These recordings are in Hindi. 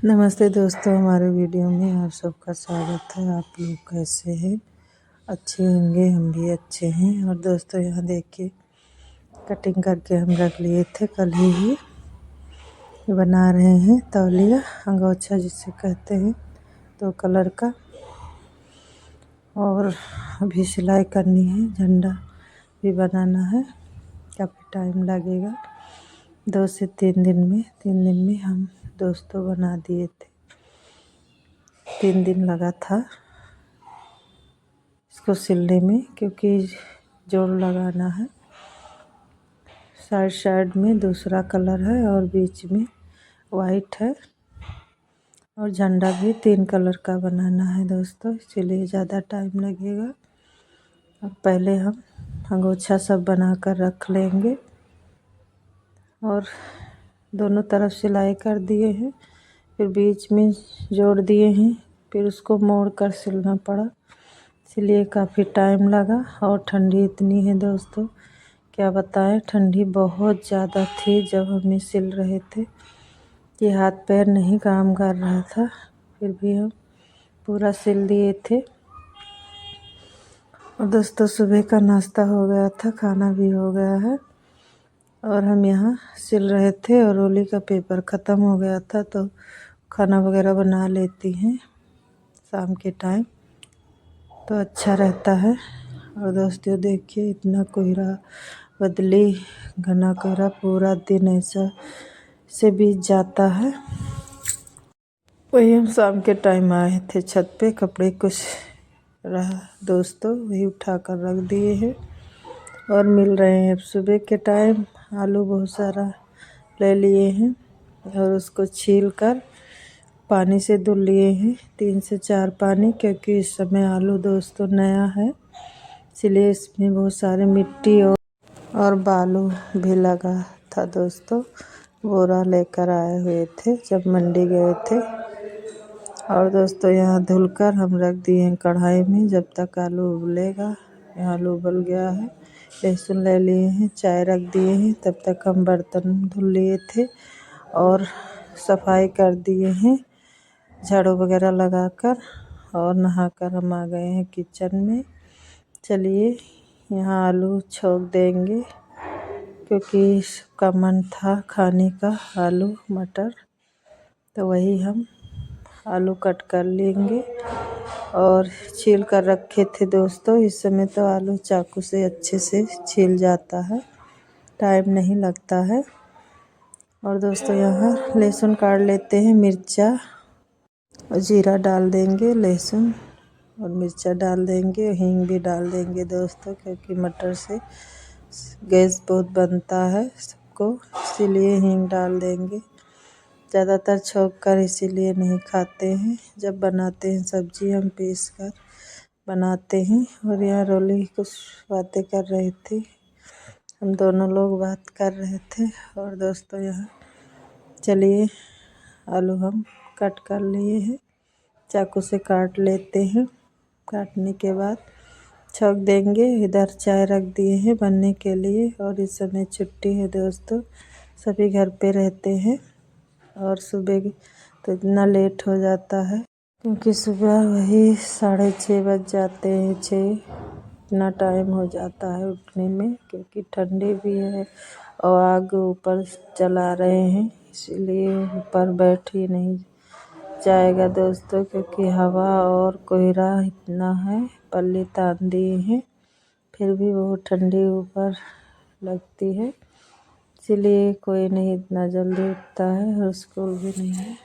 नमस्ते दोस्तों, हमारे वीडियो में आप सबका स्वागत है। आप लोग कैसे हैं? अच्छे होंगे, हम भी अच्छे हैं। और दोस्तों यहाँ देखिए, कटिंग करके हम रख लिए थे कल ही बना रहे हैं तौलिया अंगोछा जिसे कहते हैं, 2 कलर का। और अभी सिलाई करनी है, झंडा भी बनाना है, काफ़ी टाइम लगेगा। 2 से 3 दिन में 3 दिन में हम दोस्तों बना दिए थे। 3 दिन लगा था इसको सिलने में, क्योंकि जोड़ लगाना है। साइड साइड में दूसरा कलर है और बीच में वाइट है, और झंडा भी 3 कलर का बनाना है दोस्तों, इसलिए ज़्यादा टाइम लगेगा। अब पहले हम अंगोछा सब बना कर रख लेंगे, और दोनों तरफ सिलाई कर दिए हैं, फिर बीच में जोड़ दिए हैं, फिर उसको मोड़ कर सिलना पड़ा, इसलिए काफ़ी टाइम लगा। और ठंडी इतनी है दोस्तों, क्या बताएं, ठंडी बहुत ज़्यादा थी जब हमें सिल रहे थे कि हाथ पैर नहीं काम कर रहा था, फिर भी हम पूरा सिल दिए थे। और दोस्तों सुबह का नाश्ता हो गया था, खाना भी हो गया है, और हम यहाँ सिल रहे थे। और होली का पेपर ख़त्म हो गया था, तो खाना वगैरह बना लेती हैं शाम के टाइम, तो अच्छा रहता है। और दोस्तों देखिए, इतना कोहरा, बदली, घना कोहरा, पूरा दिन ऐसा से बीत जाता है। वही हम शाम के टाइम आए थे छत पे, कपड़े कुछ रहा दोस्तों, वही उठा कर रख दिए हैं और मिल रहे हैं। अब सुबह के टाइम आलू बहुत सारा ले लिए हैं और उसको छील कर पानी से धुल लिए हैं, 3 से 4 पानी, क्योंकि इस समय आलू दोस्तों नया है, इसलिए इसमें बहुत सारे मिट्टी और बालू भी लगा था दोस्तों। बोरा लेकर आए हुए थे जब मंडी गए थे। और दोस्तों यहाँ धुलकर हम रख दिए हैं कढ़ाई में, जब तक आलू उबलेगा। यहाँ आलू उबल गया है, लहसुन ले लिए हैं, चाय रख दिए हैं, तब तक हम बर्तन धुल लिए थे और सफाई कर दिए हैं झाड़ू वगैरह लगाकर, और नहाकर हम आ गए हैं किचन में। चलिए यहाँ आलू छोक देंगे, क्योंकि सबका मन था खाने का आलू मटर, तो वही हम आलू कट कर लेंगे। और छील कर रखे थे दोस्तों, इस समय तो आलू चाकू से अच्छे से छील जाता है, टाइम नहीं लगता है। और दोस्तों यहाँ लहसुन काट लेते हैं, मिर्चा और जीरा डाल देंगे, लहसुन और मिर्चा डाल देंगे, हींग भी डाल देंगे दोस्तों, क्योंकि मटर से गैस बहुत बनता है सबको, इसीलिए हींग डाल देंगे। ज़्यादातर छोक कर इसीलिए नहीं खाते हैं, जब बनाते हैं सब्जी हम पीस कर बनाते हैं। और यहाँ रोली कुछ बातें कर रही थी, हम दोनों लोग बात कर रहे थे। और दोस्तों यहाँ चलिए आलू हम कट कर लिए हैं, चाकू से काट लेते हैं। काटने के बाद छोक देंगे। इधर चाय रख दिए हैं बनने के लिए, और इस समय छुट्टी है दोस्तों, सभी घर पे रहते हैं। और सुबह तो इतना लेट हो जाता है, क्योंकि सुबह वही 6:30 बज जाते हैं, 6 इतना टाइम हो जाता है उठने में, क्योंकि ठंडी भी है और आग ऊपर जला रहे हैं, इसीलिए ऊपर बैठ ही नहीं जाएगा दोस्तों, क्योंकि हवा और कोहरा इतना है, पल्ली तान दिए हैं, फिर भी बहुत ठंडी ऊपर लगती है, इसीलिए कोई नहीं इतना जल्दी उठता है, और स्कूल भी नहीं है।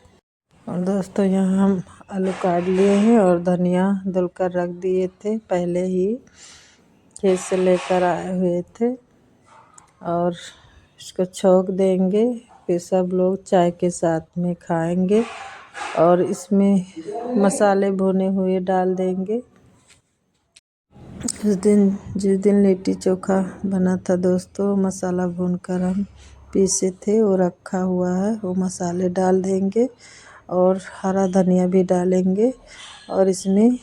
और दोस्तों यहाँ हम आलू काट लिए हैं और धनिया धुलकर रख दिए थे, पहले ही खेत से लेकर आए हुए थे। और इसको छोक देंगे, फिर सब लोग चाय के साथ में खाएंगे। और इसमें मसाले भुने हुए डाल देंगे। जिस दिन लिट्टी चोखा बना था दोस्तों, मसाला भूनकर हम पीसे थे, वो रखा हुआ है, वो मसाले डाल देंगे और हरा धनिया भी डालेंगे। और इसमें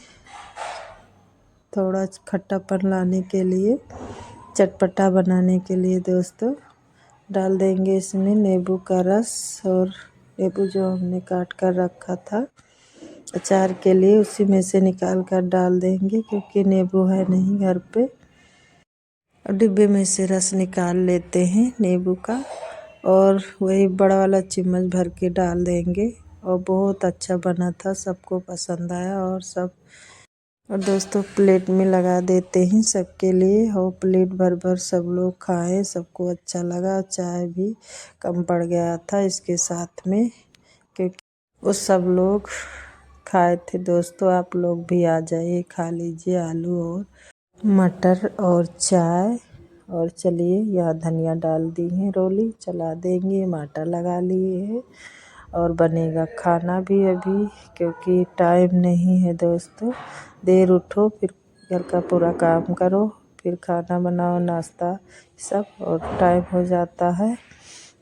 थोड़ा खट्टापन लाने के लिए, चटपटा बनाने के लिए दोस्तों डाल देंगे इसमें नींबू का रस और नींबू जो हमने काट कर रखा था अचार के लिए, उसी में से निकाल कर डाल देंगे क्योंकि नींबू है नहीं घर पे। और डिब्बे में से रस निकाल लेते हैं नींबू का और वही बड़ा वाला चम्मच भर के डाल देंगे। और बहुत अच्छा बना था, सबको पसंद आया और दोस्तों प्लेट में लगा देते हैं सबके लिए और प्लेट भर भर सब लोग खाए, सबको अच्छा लगा। चाय भी कम पड़ गया था इसके साथ में क्योंकि वो सब लोग खाए थे। दोस्तों आप लोग भी आ जाइए, खा लीजिए आलू और मटर और चाय। और चलिए यहाँ धनिया डाल दी है, रोली चला देंगे, टमाटर लगा लिए है और बनेगा खाना भी अभी क्योंकि टाइम नहीं है दोस्तों। देर उठो फिर घर का पूरा काम करो, फिर खाना बनाओ, नाश्ता सब, और टाइम हो जाता है,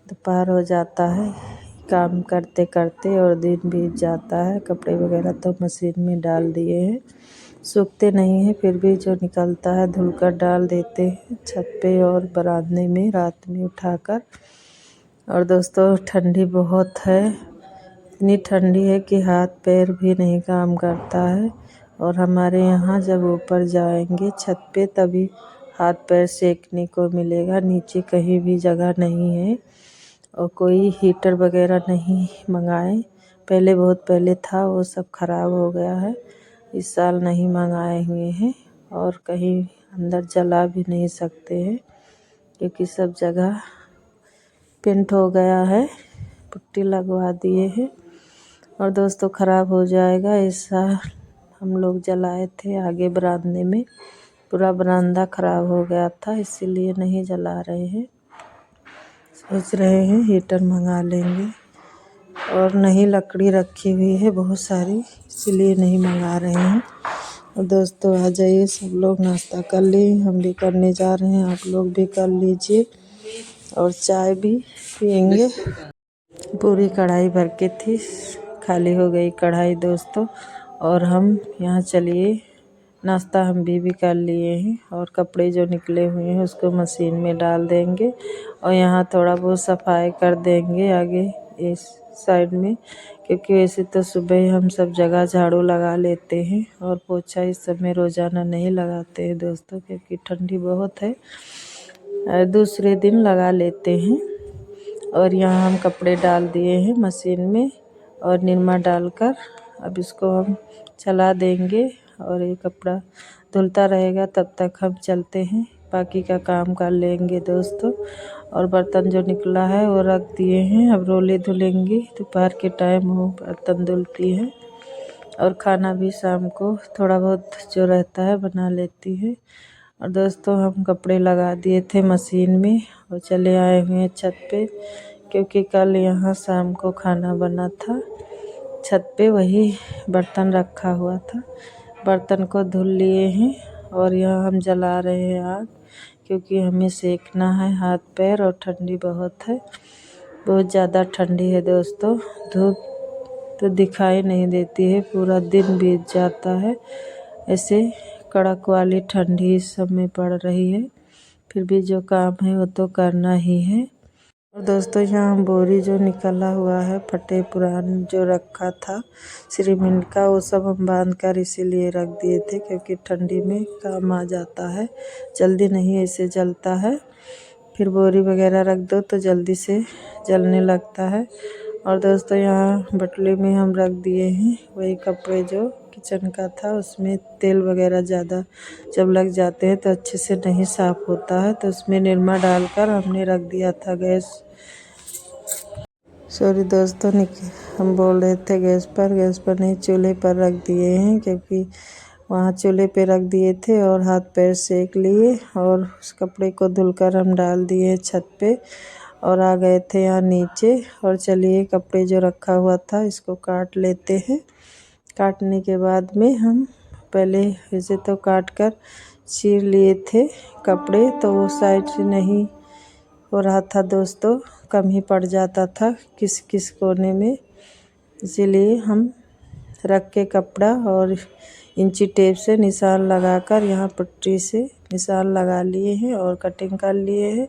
दोपहर हो जाता है काम करते करते और दिन बीत जाता है। कपड़े वगैरह तो मशीन में डाल दिए हैं, सूखते नहीं हैं, फिर भी जो निकलता है धुलकर डाल देते हैं छत पे और बरामदे में रात में उठाकर। और दोस्तों ठंडी बहुत है, इतनी ठंडी है कि हाथ पैर भी नहीं काम करता है। और हमारे यहाँ जब ऊपर जाएंगे छत पे तभी हाथ पैर सेकने को मिलेगा, नीचे कहीं भी जगह नहीं है। और कोई हीटर वगैरह नहीं मंगाए, पहले बहुत पहले था वो सब ख़राब हो गया है, इस साल नहीं मंगाए हुए हैं। और कहीं अंदर जला भी नहीं सकते हैं क्योंकि सब जगह पेंट हो गया है, पुट्टी लगवा दिए हैं। और दोस्तों ख़राब हो जाएगा, इस साल हम लोग जलाए थे आगे बरामदे में, पूरा बरामदा ख़राब हो गया था इसीलिए नहीं जला रहे हैं। सोच रहे हैं हीटर मंगा लेंगे और नहीं लकड़ी रखी हुई है बहुत सारी, इसीलिए नहीं मंगा रहे हैं। और दोस्तों आ जाइए सब लोग, नाश्ता कर लें, हम भी करने जा रहे हैं, आप लोग भी कर लीजिए और चाय भी पियेंगे। पूरी कढ़ाई भर के थी, खाली हो गई कढ़ाई दोस्तों। और हम यहाँ चलिए नाश्ता हम भी कर लिए हैं और कपड़े जो निकले हुए हैं उसको मशीन में डाल देंगे और यहाँ थोड़ा बहुत सफाई कर देंगे आगे इस साइड में, क्योंकि वैसे तो सुबह हम सब जगह झाड़ू लगा लेते हैं और पोछा इस समय रोज़ाना नहीं लगाते हैं दोस्तों क्योंकि ठंडी बहुत है, दूसरे दिन लगा लेते हैं। और यहाँ हम कपड़े डाल दिए हैं मशीन में और निरमा डालकर अब इसको हम चला देंगे और ये कपड़ा धुलता रहेगा, तब तक हम चलते हैं बाकी का काम कर लेंगे दोस्तों। और बर्तन जो निकला है वो रख दिए हैं, अब रोले धुलेंगे, दोपहर के टाइम वो बर्तन धुलती है। और खाना भी शाम को थोड़ा बहुत जो रहता है बना लेती है। और दोस्तों हम कपड़े लगा दिए थे मशीन में और चले आए हुए हैं छत पे क्योंकि कल यहाँ शाम को खाना बना था छत पे, वही बर्तन रखा हुआ था, बर्तन को धुल लिए हैं। और यहाँ हम जला रहे हैं आग क्योंकि हमें सेकना है हाथ पैर और ठंडी बहुत है, बहुत ज़्यादा ठंडी है दोस्तों। धूप तो दिखाई नहीं देती है, पूरा दिन बीत जाता है ऐसे कड़क वाली ठंडी इस समय पड़ रही है, फिर भी जो काम है वो तो करना ही है। और दोस्तों यहाँ बोरी जो निकला हुआ है फटे पुरान जो रखा था सीमेंट का, वो सब हम बांध कर इसीलिए रख दिए थे क्योंकि ठंडी में काम आ जाता है, जल्दी नहीं ऐसे जलता है, फिर बोरी वगैरह रख दो तो जल्दी से जलने लगता है। और दोस्तों यहाँ बटले में हम रख दिए हैं वही कपड़े जो किचन का था, उसमें तेल वगैरह ज़्यादा जब लग जाते हैं तो अच्छे से नहीं साफ़ होता है, तो उसमें निरमा डालकर हमने रख दिया था गैस, सॉरी दोस्तों हम बोल रहे थे गैस पर नहीं चूल्हे पर रख दिए हैं क्योंकि वहाँ चूल्हे पे रख दिए थे और हाथ पैर सेक लिए और उस कपड़े को धुलकर हम डाल दिए छत पे और आ गए थे यहाँ नीचे। और चलिए कपड़े जो रखा हुआ था इसको काट लेते हैं, काटने के बाद में हम पहले वैसे तो काट कर चीर लिए थे कपड़े, तो वो साइड से नहीं हो रहा था दोस्तों, कम ही पड़ जाता था किस किस कोने में, इसीलिए हम रख के कपड़ा और इंची टेप से निशान लगाकर यहाँ पट्टी से निशान लगा लिए हैं और कटिंग कर लिए हैं।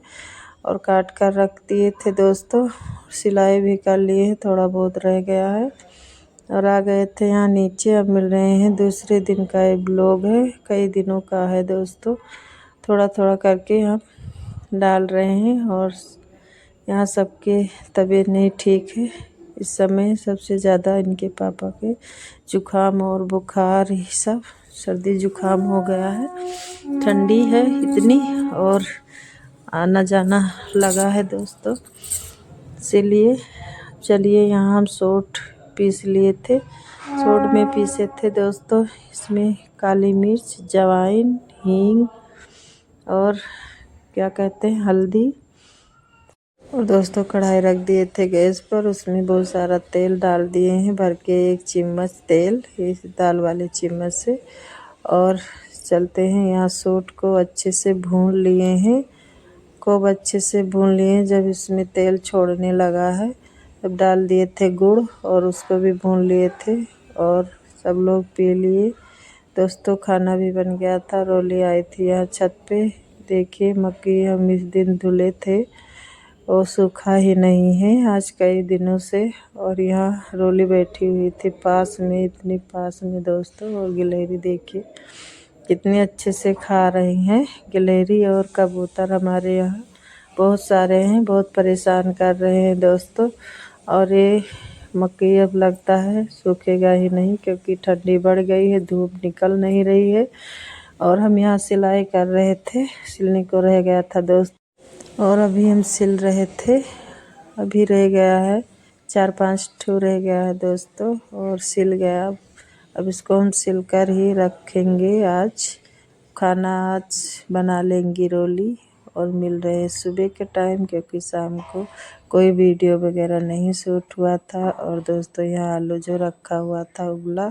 और काट कर रख दिए थे दोस्तों। सिलाई भी कर लिए हैं, थोड़ा बहुत रह गया है। और आ गए थे यहाँ नीचे। अब मिल रहे हैं, दूसरे दिन का ये ब्लॉग है, कई दिनों का है दोस्तों। थोड़ा थोड़ा करके हम डाल रहे हैं। और यहाँ सबके तबीयत नहीं ठीक है इस समय। सबसे ज़्यादा इनके पापा के जुकाम और बुखार, ये सब सर्दी जुकाम हो गया है। ठंडी है इतनी और आना जाना लगा है दोस्तों। इसीलिए चलिए, यहाँ हम सोट पीस लिए थे। सोट में पीसे थे दोस्तों। इसमें काली मिर्च, अजवाइन, हींग और क्या कहते हैं, हल्दी। और दोस्तों कढ़ाई रख दिए थे गैस पर, उसमें बहुत सारा तेल डाल दिए हैं भर के, 1 चम्मच तेल इस दाल वाले चम्मच से। और चलते हैं, यहाँ सोट को अच्छे से भून लिए हैं, खूब अच्छे से भून लिए। जब इसमें तेल छोड़ने लगा है तब डाल दिए थे गुड़ और उसको भी भून लिए थे। और सब लोग पी लिए दोस्तों। खाना भी बन गया था। रोली आई थी यहाँ छत पे। देखिए मक्की हम इस दिन धुले थे, वो सूखा ही नहीं है आज कई दिनों से। और यहाँ रोली बैठी हुई थी पास में, इतनी पास में दोस्तों। और गिलहरी देखिए कितने अच्छे से खा रही हैं। गिलहरी और कबूतर हमारे यहाँ बहुत सारे हैं, बहुत परेशान कर रहे हैं दोस्तों। और ये मकई अब लगता है सूखेगा ही नहीं, क्योंकि ठंडी बढ़ गई है, धूप निकल नहीं रही है। और हम यहाँ सिलाई कर रहे थे, सिलने को रह गया था दोस्त। और अभी हम सिल रहे थे, अभी रह गया है 4-5 ठो रह गया है दोस्तों, और सिल गया। अब इसको हम सिल कर ही रखेंगे। आज खाना आज बना लेंगी रोली। और मिल रहे हैं सुबह के टाइम, क्योंकि शाम को कोई वीडियो वगैरह नहीं शूट हुआ था। और दोस्तों यहाँ आलू जो रखा हुआ था उबला,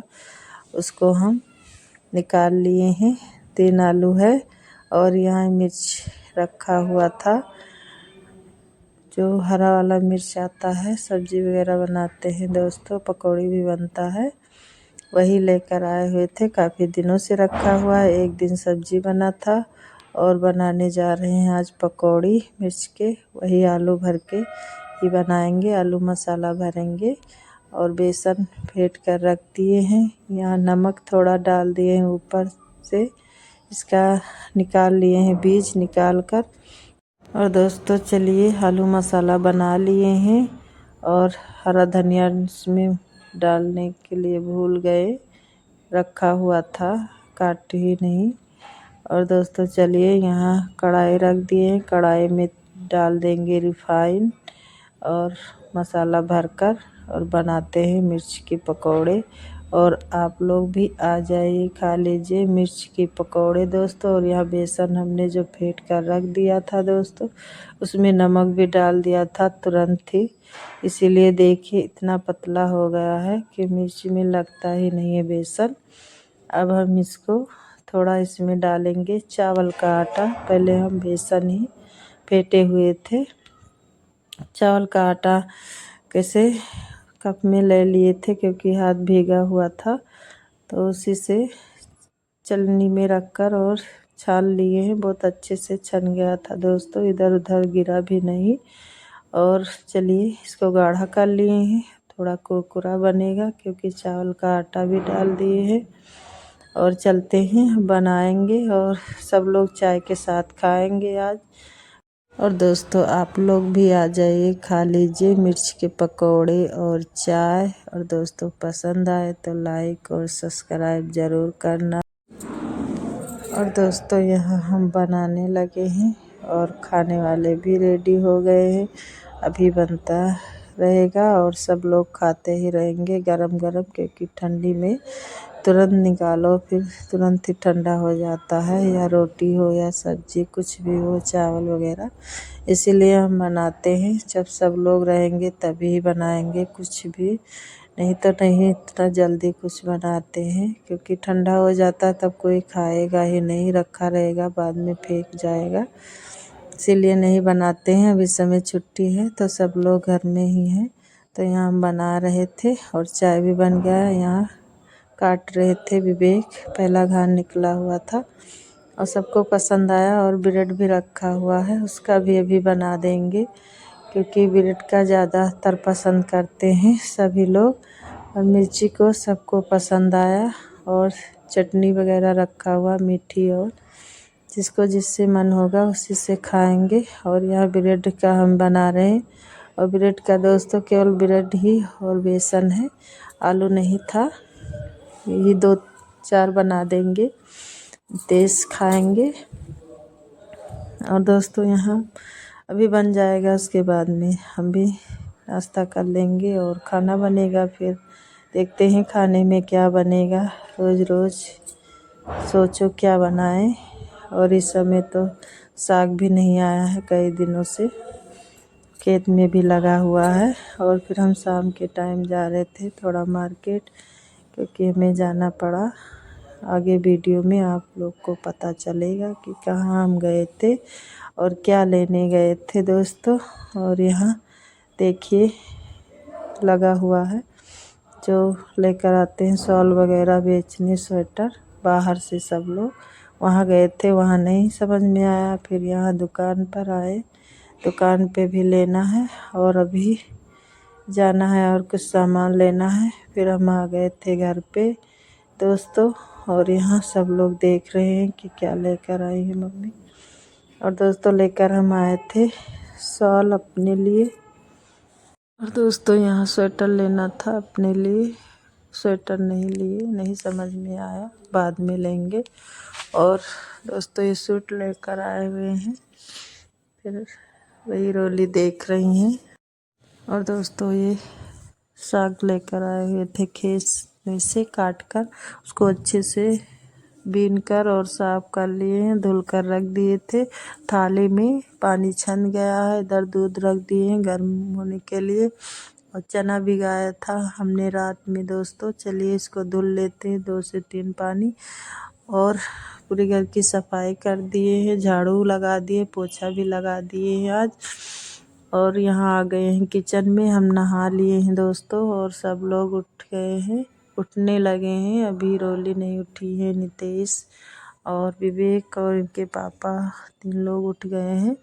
उसको हम निकाल लिए हैं। 3 आलू है। और यहाँ मिर्च रखा हुआ था, जो हरा वाला मिर्च आता है, सब्जी वगैरह बनाते हैं दोस्तों, पकौड़ी भी बनता है, वही लेकर आए हुए थे। काफ़ी दिनों से रखा हुआ है। एक दिन सब्जी बना था और बनाने जा रहे हैं आज पकौड़ी मिर्च के, वही आलू भर के ही बनाएंगे, आलू मसाला भरेंगे। और बेसन फेंट कर रख दिए हैं। यहाँ नमक थोड़ा डाल दिए हैं ऊपर से, इसका निकाल लिए हैं बीज निकाल कर। और दोस्तों चलिए, आलू मसाला बना लिए हैं। और हरा धनिया इसमें डालने के लिए भूल गए, रखा हुआ था, काट ही नहीं। और दोस्तों चलिए, यहाँ कढ़ाई रख दिए हैं, कढ़ाई में डाल देंगे रिफाइन और मसाला भरकर, और बनाते हैं मिर्च के पकौड़े। और आप लोग भी आ जाइए, खा लीजिए मिर्च की पकौड़े दोस्तों। और यहाँ बेसन हमने जो फेंट कर रख दिया था दोस्तों, उसमें नमक भी डाल दिया था तुरंत ही, इसीलिए देखिए इतना पतला हो गया है कि मिर्च में लगता ही नहीं है बेसन। अब हम इसको थोड़ा इसमें डालेंगे चावल का आटा। पहले हम बेसन ही फेंटे हुए थे, चावल का आटा कैसे कप में ले लिए थे, क्योंकि हाथ भीगा हुआ था, तो उसी से चलनी में रखकर और छान लिए हैं। बहुत अच्छे से छन गया था दोस्तों, इधर उधर गिरा भी नहीं। और चलिए, इसको गाढ़ा कर लिए हैं, थोड़ा कुरकुरा बनेगा, क्योंकि चावल का आटा भी डाल दिए हैं। और चलते हैं बनाएंगे, और सब लोग चाय के साथ खाएंगे आज। और दोस्तों आप लोग भी आ जाइए, खा लीजिए मिर्च के पकौड़े और चाय। और दोस्तों पसंद आए तो लाइक और सब्सक्राइब ज़रूर करना। और दोस्तों यहाँ हम बनाने लगे हैं, और खाने वाले भी रेडी हो गए हैं, अभी बनता रहेगा। और सब लोग खाते ही रहेंगे गरम गरम, क्योंकि ठंडी में तुरंत निकालो फिर तुरंत ही ठंडा हो जाता है, या रोटी हो या सब्जी कुछ भी हो, चावल वगैरह। इसीलिए हम बनाते हैं, जब सब लोग रहेंगे तभी बनाएंगे कुछ भी, नहीं तो नहीं इतना जल्दी कुछ बनाते हैं, क्योंकि ठंडा हो जाता है तब कोई खाएगा ही नहीं, रखा रहेगा बाद में फेंक जाएगा, इसीलिए नहीं बनाते हैं। अभी समय छुट्टी है तो सब लोग घर में ही हैं, तो यहाँ हम बना रहे थे। और चाय भी बन गया है। यहाँ काट रहे थे विवेक, पहला घान निकला हुआ था। और सबको पसंद आया। और ब्रेड भी रखा हुआ है, उसका भी अभी बना देंगे क्योंकि ब्रेड का ज़्यादातर पसंद करते हैं सभी लोग। और मिर्ची को सबको पसंद आया। और चटनी वगैरह रखा हुआ मीठी, और जिसको जिससे मन होगा उसी से खाएंगे। और यह ब्रेड का हम बना रहे हैं। और ब्रेड का दोस्तों केवल ब्रेड ही और बेसन है, आलू नहीं था। यही 2-4 बना देंगे, तेज़ खाएंगे। और दोस्तों यहाँ अभी बन जाएगा, उसके बाद में हम भी नाश्ता कर लेंगे और खाना बनेगा। फिर देखते हैं खाने में क्या बनेगा। रोज़ रोज़ सोचो क्या बनाएं। और इस समय तो साग भी नहीं आया है कई दिनों से, खेत में भी लगा हुआ है। और फिर हम शाम के टाइम जा रहे थे थोड़ा मार्केट, क्योंकि हमें जाना पड़ा। आगे वीडियो में आप लोग को पता चलेगा कि कहाँ हम गए थे और क्या लेने गए थे दोस्तों। और यहाँ देखिए लगा हुआ है, जो लेकर आते हैं शॉल वगैरह बेचने, स्वेटर बाहर से सब लोग। वहाँ गए थे, वहाँ नहीं समझ में आया, फिर यहाँ दुकान पर आए, दुकान पे भी लेना है और अभी जाना है और कुछ सामान लेना है। फिर हम आ गए थे घर पे दोस्तों। और यहाँ सब लोग देख रहे हैं कि क्या लेकर आई है मम्मी। और दोस्तों लेकर हम आए थे शॉल अपने लिए। और दोस्तों यहाँ स्वेटर लेना था अपने लिए, स्वेटर नहीं लिए, नहीं समझ में आया, बाद में लेंगे। और दोस्तों ये सूट लेकर आए हुए हैं, फिर वही रोली देख रही हैं। और दोस्तों ये साग लेकर आए हुए थे खेत में से काट कर, उसको अच्छे से बीन कर और साफ कर लिए हैं, धुल कर रख दिए थे थाली में। पानी छन गया है, इधर दूध रख दिए हैं गर्म होने के लिए। और चना भिगाया था हमने रात में दोस्तों। चलिए इसको धुल लेते हैं 2 से 3 पानी। और पूरे घर की सफाई कर दिए हैं, झाड़ू लगा दिए, पोछा भी लगा दिए हैं आज। और यहाँ आ गए हैं किचन में, हम नहा लिए हैं दोस्तों। और सब लोग उठ गए हैं, उठने लगे हैं। अभी रोली नहीं उठी है, नितेश और विवेक और इनके पापा 3 लोग उठ गए हैं।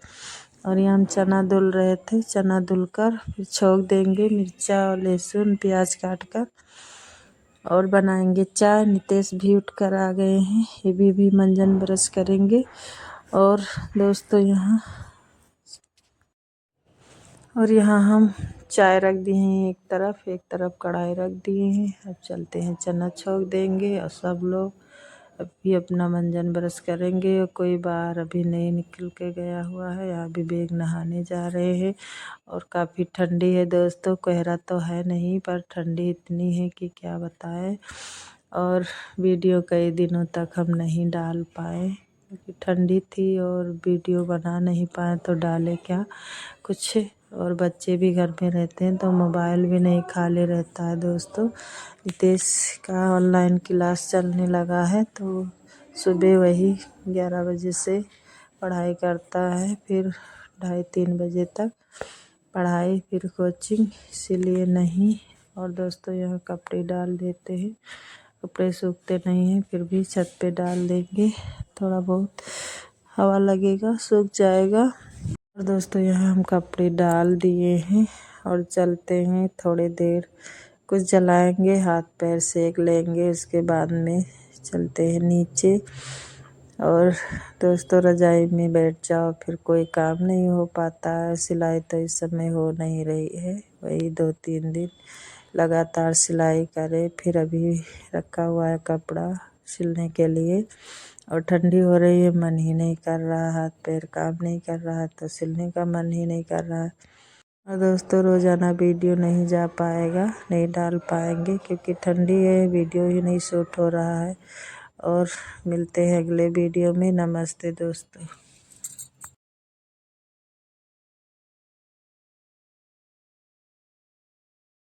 और यहाँ हम चना धुल रहे थे, चना धुलकर फिर छोंक देंगे मिर्चा और लहसुन प्याज काट कर, और बनाएंगे चाय। नितेश भी उठ कर आ गए हैं, ये भी मंजन ब्रश करेंगे। और दोस्तों यहाँ हम चाय रख दिए हैं एक तरफ कढ़ाई रख दिए हैं। अब चलते हैं चना छोंक देंगे और सब लोग अभी अपना मंजन ब्रश करेंगे। और कोई बाहर अभी नहीं निकल के गया हुआ है, यहाँ भी बेग नहाने जा रहे हैं। और काफ़ी ठंडी है दोस्तों, कोहरा तो है नहीं पर ठंडी इतनी है कि क्या बताएं। और वीडियो कई दिनों तक हम नहीं डाल पाए क्योंकि ठंडी थी, और वीडियो बना नहीं पाए तो डाले क्या कुछ। और बच्चे भी घर में रहते हैं तो मोबाइल भी नहीं खाली रहता है दोस्तों। नितेश का ऑनलाइन क्लास चलने लगा है, तो सुबह वही 11 बजे से पढ़ाई करता है, फिर 2:30-3 बजे तक पढ़ाई, फिर कोचिंग, इसीलिए नहीं। और दोस्तों यहाँ कपड़े डाल देते हैं, कपड़े सूखते नहीं हैं, फिर भी छत पे डाल देंगे, थोड़ा बहुत हवा लगेगा सूख जाएगा। और दोस्तों यहाँ हम कपड़े डाल दिए हैं और चलते हैं थोड़ी देर, कुछ जलाएंगे, हाथ पैर सेक लेंगे, उसके बाद में चलते हैं नीचे। और दोस्तों रजाई में बैठ जाओ फिर कोई काम नहीं हो पाता है। सिलाई तो इस समय हो नहीं रही है, वही 2-3 दिन लगातार सिलाई करे, फिर अभी रखा हुआ है कपड़ा सिलने के लिए। और ठंडी हो रही है, मन ही नहीं कर रहा, हाथ पैर काम नहीं कर रहा, तो सिलने का मन ही नहीं कर रहा। और दोस्तों रोज़ाना वीडियो नहीं जा पाएगा, नहीं डाल पाएंगे क्योंकि ठंडी है, वीडियो ही नहीं शूट हो रहा है। और मिलते हैं अगले वीडियो में। नमस्ते दोस्तों।